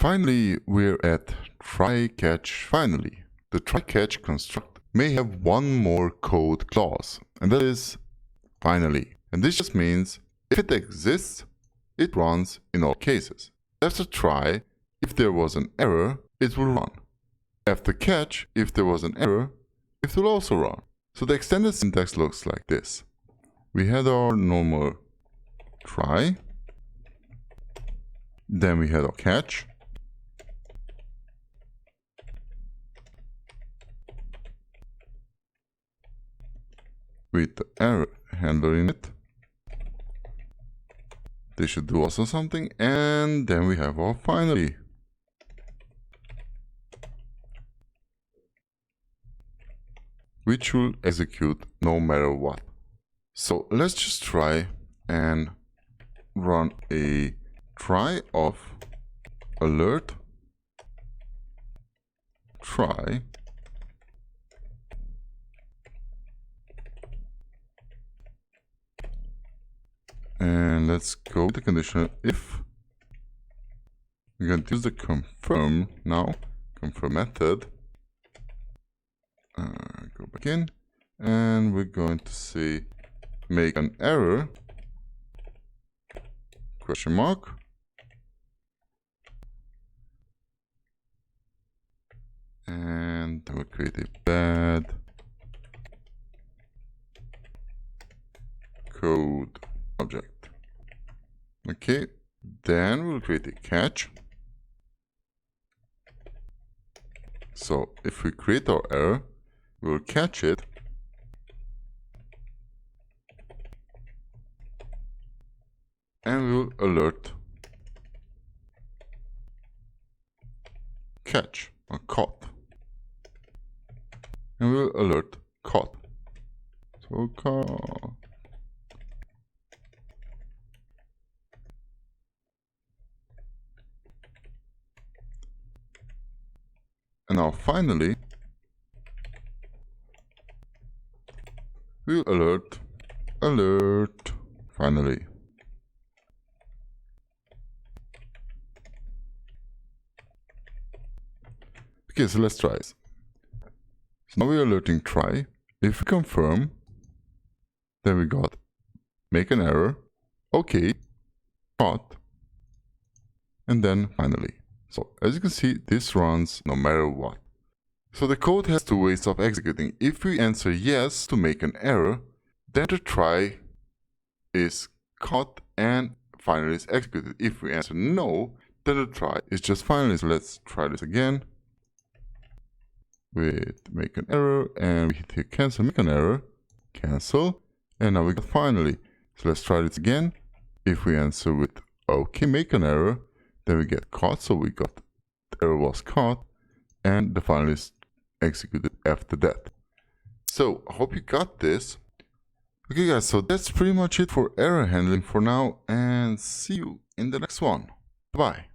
Finally, we're at tryCatchFinally. The tryCatch construct may have one more code clause, and that is finally. And this just means if it exists, it runs in all cases. After try, if there was an error, it will run. After catch, if there was an error, it will also run. So the extended syntax looks like this. We had our normal try, then we had our catch, with the error handler in it. They should do also something, and then we have our finally. Which will execute no matter what. So let's just try and run a try of alert try and let's go with the conditional if. We're going to use the confirm now, confirm method. Go back in, and we're going to say make an error question mark, and we'll create a bad code object. Okay, then we'll create a catch. So if we create our error, we'll catch it, and we'll alert catch or caught, and we'll alert caught. So caught. And now finally, we'll alert finally. Okay, so let's try this. So now we're alerting try. If we confirm, then we got make an error, okay, caught, and then finally. So as you can see, this runs no matter what. So the code has two ways of executing. If we answer yes to make an error, then the try is caught and finally is executed. If we answer no, then the try is just finally. So let's try this again with make an error, and we hit here cancel, make an error, cancel, and now we got finally. So let's try this again. If we answer with okay, make an error, then we get caught. So we got the error was caught, and the finally is executed after that. So I hope you got this. Okay guys, so that's pretty much it for error handling for now, and see you in the next one. Bye.